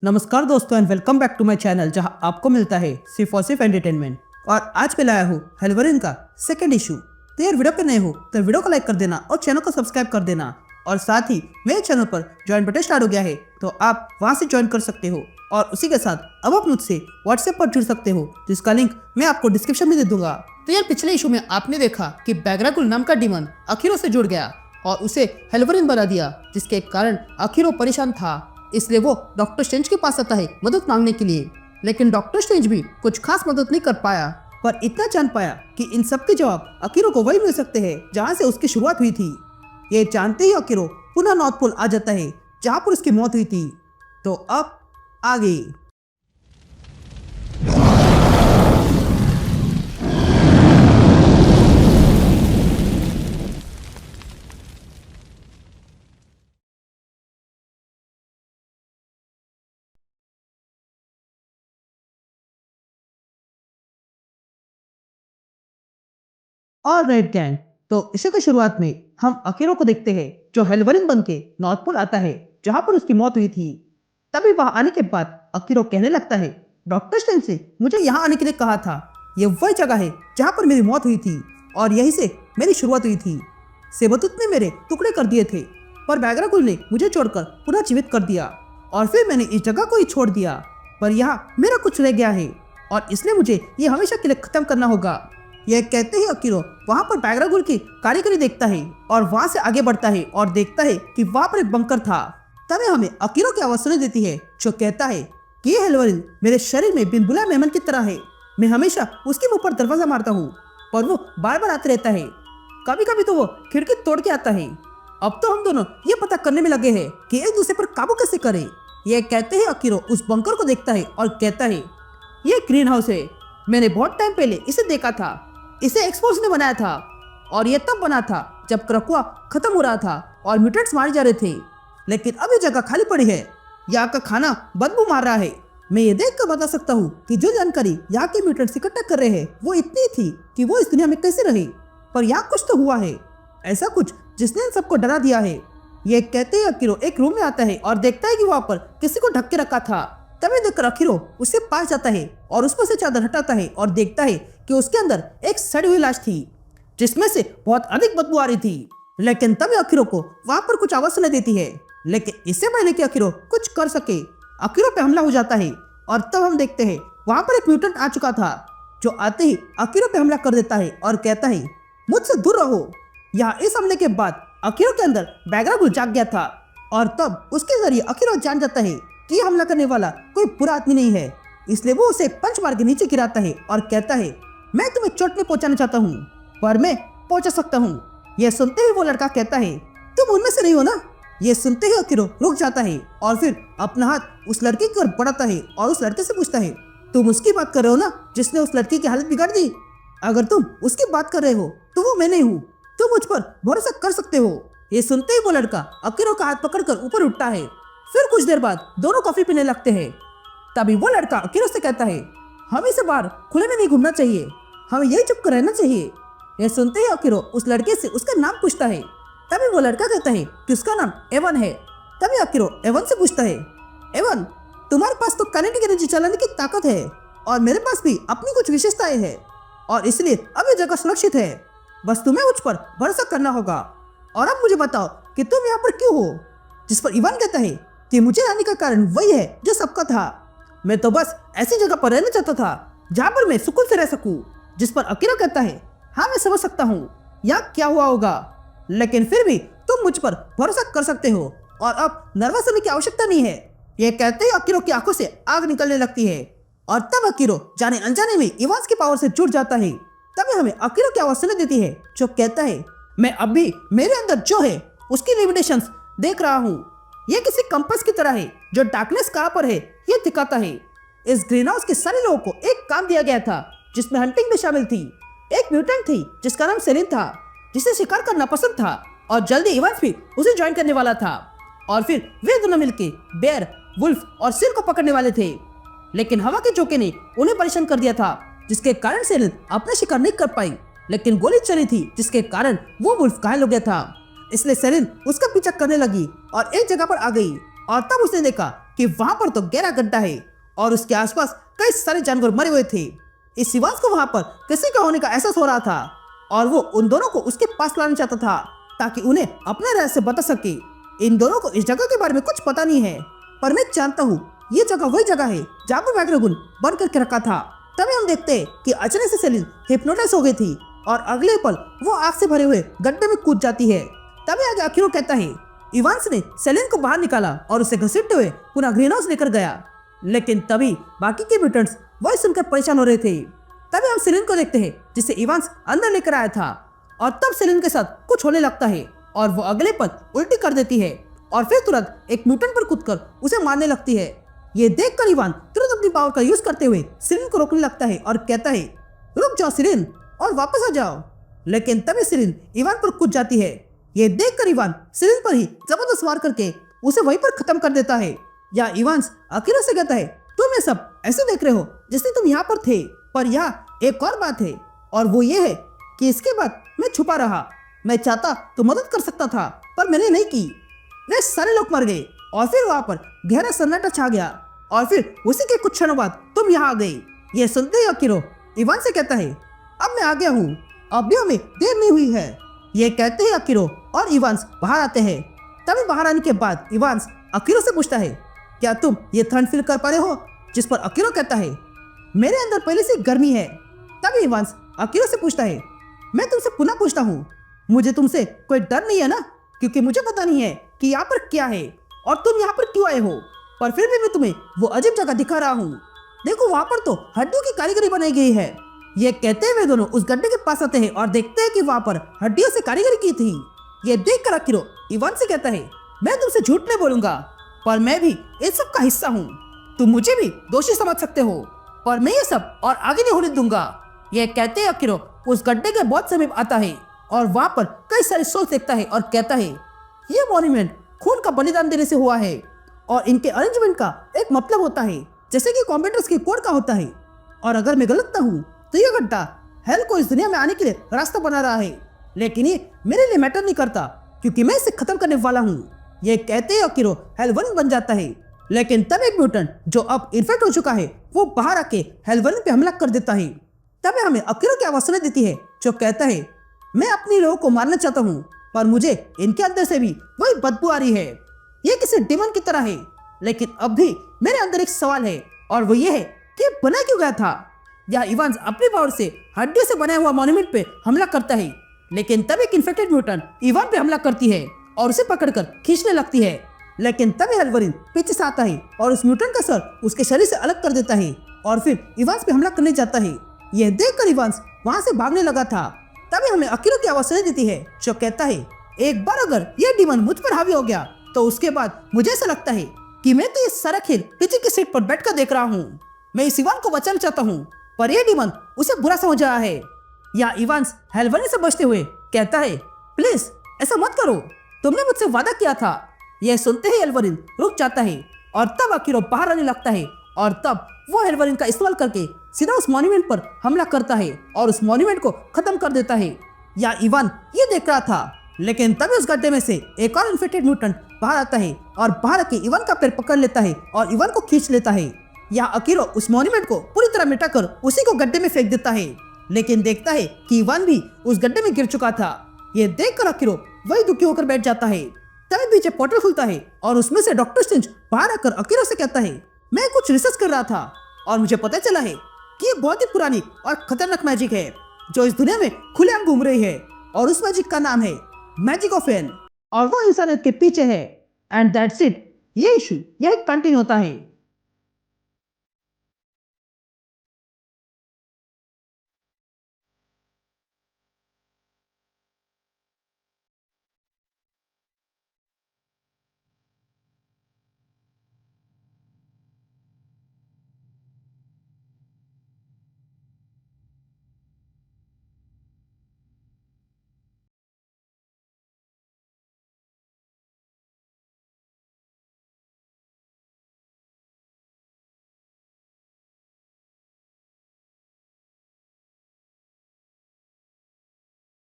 नमस्कार दोस्तों and welcome back to my channel जहां आपको मिलता है सिर्फ और सिर्फ एंटरटेनमेंट। और आज मैं लाया हूँ हेल्वरिन का सेकंड इशू। तो यार वीडियो पे नए हो तो वीडियो को लाइक कर देना और चैनल को सब्सक्राइब कर देना। और साथ ही मेरे चैनल पर ज्वाइन बटन स्टार्ट हो गया है तो आप वहां से ज्वाइन कर सकते हो। और उसी के साथ अब आप मुझसे व्हाट्सएप पर जुड़ सकते हो जिसका लिंक मैं आपको डिस्क्रिप्शन में दे दूंगा। तो यार पिछले इशू में आपने देखा कि बैगरागुल नाम का डीमन अखीरो से जुड़ गया और उसे हेल्वरिन बना दिया, जिसके कारण अखीरो परेशान था। इसलिए वो डॉक्टर स्ट्रेंज के पास आता है मदद मांगने के लिए, लेकिन डॉक्टर स्ट्रेंज भी कुछ खास मदद नहीं कर पाया। पर इतना जान पाया कि इन सब के जवाब अखीरो को वही मिल सकते हैं जहाँ से उसकी शुरुआत हुई थी। ये जानते ही अखीरो पुनः नॉर्थ पोल आ जाता है जहाँ पर उसकी मौत हुई थी। तो अब आगे और रेड गैंग। तो इसी की शुरुआत में हम अखीरो को देखते हैं जो हेल्वरिन बन के नॉर्थ पोल आता है जहाँ पर उसकी मौत हुई थी। तभी वहां आने के बाद अखीरो कहने लगता है, डॉक्टर स्ट्रेंज से मुझे यहाँ आने के लिए कहा था। ये वही जगह है जहाँ पर मेरी मौत हुई थी और यहीं से मेरी शुरुआत हुई थी। सेबतूत ने मेरे टुकड़े कर दिए थे पर बैगरागुल ने मुझे छोड़कर पुनः जीवित कर दिया और फिर मैंने इस जगह को ही छोड़ दिया। पर यहाँ मेरा कुछ रह गया है और इसलिए मुझे ये हमेशा के लिए खत्म करना होगा। यह कहते ही अखीरो वहां पर बैगरागुल की कारीगरी देखता है और वहां से आगे बढ़ता है और देखता है कि वहां पर एक बंकर था। तभी हमें अखीरो की आवाज सुनाई देती है जो कहता है कि ये हेल्वरिन मेरे शरीर में बिन बुलाए मेहमान की तरह है। मैं हमेशा उसके मुंह पर दरवाजा मारता हूँ पर वो बार बार आते रहता है। कभी कभी तो वो खिड़की तोड़ के आता है। अब तो हम दोनों ये पता करने में लगे हैं कि एक दूसरे पर काबू कैसे करें। यह कहते ही अखीरो उस बंकर को देखता है और कहता है, ये ग्रीन हाउस है। मैंने बहुत टाइम पहले इसे देखा था। इसे एक्सपोर्स ने बनाया था और ये तब बना था जब क्रकुआ खत्म हो रहा था और म्यूटेंट्स मारे जा रहे थे। लेकिन अब ये जगह खाली पड़ी है। यहाँ का खाना बदबू मार रहा है। मैं ये देख कर बता सकता हूँ कि जो जानकारी यहाँ के म्यूटेंट्स इकट्ठा कर रहे हैं वो इतनी थी कि वो इस दुनिया में कैसे रहे। पर यहाँ कुछ तो हुआ है, ऐसा कुछ जिसने इन सबको डरा दिया है। ये कहते ही अखीरो एक रूम में आता है और देखता है कि वहाँ पर किसी को ढक के रखा था। तभी देखकर अखीरो उससे पास जाता है और उस पर से चादर हटाता है और देखता है कि उसके अंदर एक सड़ी हुई लाश थी जिसमें से बहुत अधिक बदबू आ रही थी। लेकिन तभी अखीरो को वहां पर कुछ आवाज सुनाई देती है। लेकिन इससे पहले कि अखीरो कुछ कर सके अखीरो पे हमला हो जाता है और तब हम देखते हैं वहां पर एक म्यूटेंट आ चुका था जो आते ही अखीरो पे हमला कर देता है और कहता है, मुझसे दूर रहो। यहाँ इस हमले के बाद अखीरो के अंदर बैगरागुल जाग गया था और तब उसके जरिए अखीरो जान जाता है कि हमला करने वाला कोई बुरा आदमी नहीं है। इसलिए वो उसे पंच मार के नीचे गिराता है और कहता है, मैं तुम्हें चोट नहीं पहुंचाना चाहता हूँ पर मैं पहुंचा सकता हूँ। यह सुनते ही वो लड़का कहता है, तुम उनमें से नहीं हो ना। यह सुनते ही अखीरो रुक जाता है और फिर अपना हाथ उस लड़के की ओर बढ़ाता है और उस लड़के से पूछता है, तुम उसकी बात कर रहे हो ना जिसने उस लड़की की हालत बिगाड़ दी। अगर तुम उसकी बात कर रहे हो तो वो मैं नहीं हूँ। तुम मुझ पर भरोसा कर सकते हो। ये सुनते ही वो लड़का अखीरो का हाथ पकड़कर ऊपर उठता है। फिर कुछ देर बाद दोनों कॉफी पीने लगते हैं। तभी वो लड़का अखीरो से कहता है, हमें से बाहर खुले में नहीं घूमना चाहिए, हमें यही चुप कर रहना चाहिए। यह सुनते ही अखीरो उस लड़के से उसका नाम पूछता है। तभी वो लड़का कहता है कि उसका नाम एवन है। तभी अखीरो एवन से पूछता है, एवन तुम्हारे पास तो काइनेटिक एनर्जी चलाने की ताकत है और मेरे पास भी अपनी कुछ विशेषताएं हैं और इसलिए अब ये जगह सुरक्षित है। बस तुम्हें मुझ पर भरोसा करना होगा। और अब मुझे बताओ कि तुम यहाँ पर क्यों हो। जिस पर इवान कहता है कि मुझे आने का कारण वही है जो सबका था। मैं तो बस ऐसी जगह पर रहना चाहता था जहाँ पर मैं सुकून से रह सकूं। जिस पर अखीरो कहता है, हाँ मैं समझ सकता हूँ यहाँ क्या हुआ होगा, लेकिन फिर भी तुम मुझ पर भरोसा कर सकते हो और अब नर्वस होने की आवश्यकता नहीं है। यह कहते ही अखीरो की आंखों से आग निकलने लगती है और तब अखीरो जाने अनजाने में इवांस की पावर से जुड़ जाता है। तभी हमें अखीरो की आवाज सुनाई देती है जो कहता है, मैं अब भी मेरे अंदर जो है उसकी लिमिटेशंस देख रहा हूँ। यह किसी कंपास की तरह है जो डार्कनेस कहाँ पर है ये दिखाता है। इस ग्रीन हाउस के सारे लोगों को एक काम दिया गया था जिसमें हंटिंग भी शामिल थी। एक म्यूटेंट थी जिसका नाम सेलिन था जिसे शिकार करना पसंद था और जल्दी इवांस भी उसे ज्वाइन करने वाला था और फिर वे दोनों मिलकर बेयर, वुल्फ और सिर को पकड़ने वाले थे। लेकिन हवा के झोंके ने उन्हें परेशान कर दिया था जिसके कारण सेलिन अपना शिकार नहीं कर पाई। लेकिन गोली चली थी जिसके कारण वो वुल्फ घायल हो गया था। इसलिए सेलिन उसका पीछा करने लगी और एक जगह पर आ गई और तब उसने देखा कि वहां पर तो गहरा गड्ढा है और उसके आसपास कई सारे जानवर मरे हुए थे। इस इवांस को वहां पर किसी का होने का एहसास हो रहा था और वो उन दोनों को उसके पास लाना चाहता था ताकि उन्हें अपने रहस्य बता सके। इन दोनों को इस जगह के बारे में कुछ पता नहीं है, पर मैं जानता हूँ ये जगह वही जगह है जहाँ पर वैगरागुन बंद करके रखा था। तभी हम देखते हैं कि अचानक से सेलिन हिप्नोटाइज हो गई थी और अगले पल वो आग से भरे हुए गड्ढे में कूद जाती है। तभी आगे अकीरो कहता है इवांस ने सेलिन को बाहर निकाला और उसे घसीटते हुए पुनः ग्रीन हाउस लेकर गया। लेकिन तभी बाकी के म्यूटेंट्स वही सुनकर परेशान हो रहे थे। तभी हम सेलिन को देखते हैं जिसे इवांस अंदर लेकर आया था और तब सेलिन के साथ कुछ होने लगता है और वो अगले पल उल्टी कर देती है और फिर तुरंत एक म्यूटेंट पर कूदकर उसे मारने लगती है। ये देखकर इवान तुरंत अपनी पावर का यूज करते हुए सेलिन को रोकने लगता है और कहता है रुक जाओ सेलिन और वापस आ जाओ। लेकिन तभी सेलिन इवान पर कूद जाती है। ये देखकर इवान सेलिन पर ही जबरदस्त वार करके उसे वहीं पर खत्म कर देता है। या इवांस अकीरो से कहता है तुम ये सब ऐसे देख रहे हो जैसे तुम यहाँ पर थे, पर यहाँ एक और बात है और वो ये है कि इसके बाद मैं छुपा रहा। मैं चाहता तो मदद कर सकता था पर मैंने नहीं की। वे सारे लोग मर गए और फिर वहां पर गहरा सन्नाटा छा गया और फिर उसी के कुछ क्षणों बाद तुम यहाँ आ गई। ये सुनते ही अकीरो इवान से कहता है अब मैं आ गया हूँ, अब भी हमें देर नहीं हुई है। ये कहते ही अकीरो और इवांस बाहर आते हैं। तभी बाहर आने के बाद इवांस अकीरो से पूछता है क्या तुम ये ठंड फील कर पा रहे हो, जिस पर अकीरो कहता है मेरे अंदर पहले से गर्मी है। तभी इवांस अकीरो से पूछता है मैं तुमसे पुनः पूछता हूँ मुझे तुमसे कोई डर नहीं है ना, क्योंकि मुझे पता नहीं है कि यहाँ पर क्या है और तुम यहाँ पर क्यों आए हो, पर फिर भी मैं तुम्हें वो अजीब जगह दिखा रहा हूँ। देखो वहाँ पर तो हड्डियों की कारीगरी बनाई गई है। ये कहते हुए दोनों उस गड्ढे के पास आते हैं और देखते हैं कि वहाँ पर हड्डियों से कारीगरी की थी। ये देखकर अकीरो इवान से कहता है मैं तुमसे झूठ नहीं बोलूंगा, पर मैं भी इस सब का हिस्सा हूँ। तुम मुझे भी दोषी समझ सकते हो, पर मैं ये सब और आगे नहीं होने दूंगा। ये कहते हैं अकीरो उस गड्ढे के बहुत समीप आता है और वहाँ पर कई सारे सोल देखता है और कहता है ये मॉन्यूमेंट खून का बलिदान देने से हुआ है और इनके अरेंजमेंट का एक मतलब होता है जैसे कि कॉम्पिटर्स की कोड का होता है। और अगर मैं गलत ना हूँ तो ये गड्ढा हेल को इस दुनिया में आने के लिए रास्ता बना रहा है, लेकिन ये मेरे लिए मैटर नहीं करता क्योंकि मैं इसे खत्म करने वाला हूँ। ये कहते ही अकीरो हेल-वन बन जाता है। लेकिन तब एक म्यूटेंट जो अब इन्फेक्ट हो चुका है वो बाहर आके हेल-वन पे हमला कर देता है। तब हमें अकीरो की आवाज सुनाई देती है जो कहता है मैं अपनी लोगों को मारना चाहता हूँ, पर मुझे इनके अंदर से भी वही बदबू आ रही है। ये किसी डिमन की तरह है, लेकिन अब भी मेरे अंदर एक सवाल है और वो ये है कि बना क्यों गया था। या इवांस अपनी पावर से हड्डियों से बनाया हुआ मॉन्यूमेंट पे हमला करता है, लेकिन तब एक इन्फेक्टेड म्यूटेंट इवान पे हमला करती है और उसे पकड़कर खींचने लगती है। लेकिन तभी हेल्वरिन पीछे से आता है और उस म्यूटेंट का सर उसके शरीर से अलग कर देता है और फिर इवांस पे हमला करने जाता है। यह देखकर इवांस वहां से भागने लगा था। तभी हमें अकीरो की आवाज सुनाई देती है जो कहता है एक बार अगर यह डिमन मुझ पर हावी हो गया तो उसके बाद मुझे ऐसा लगता है कि मैं तो ये सारा खेल पीछे की सीट पर बैठकर देख रहा हूँ। मैं इस इवान को बचाना चाहता हूँ, पर यह डिमन उसे बुरा समझ रहा है। या इवांस हेल्वरिन से बचते हुए कहता है प्लीज ऐसा मत करो, तुमने मुझसे वादा किया था। यह सुनते ही हेल्वरिन रुक जाता है और तब अकीरो बाहर आने लगता है और तब वो हेल्वरिन का इस्तेमाल करके सीधा उस मॉन्यूमेंट पर हमला करता है और उस मॉन्यूमेंट को खत्म कर देता है। या इवान ये देख रहा था, लेकिन तभी उस गड्ढे में से एक और इन्फेक्टेड म्यूटेंट बाहर आता है और बाहर आके इवान का पैर पकड़ लेता है और इवान को खींच लेता है। या अकीरो उस मॉन्यूमेंट को पूरी तरह मिटाकर उसी को गड्ढे में फेंक देता है, लेकिन देखता है कि इवान भी उस गड्ढे में गिर चुका था। ये देखकर अकीरो वही दुखी होकर बैठ जाता है। तभी पीछे पोर्टल खुलता है और उसमें से डॉक्टर स्ट्रेंज बाहर आकर अकीरो से कहता है मैं कुछ रिसर्च कर रहा था और मुझे पता चला है कि ये बहुत ही पुरानी और खतरनाक मैजिक है जो इस दुनिया में खुलेआम घूम रही है और उस मैजिक का नाम है मैजिक ऑफ एन और वो इंसानियत के पीछे है। And that's it. ये इशू यही कंटिन्यू होता है।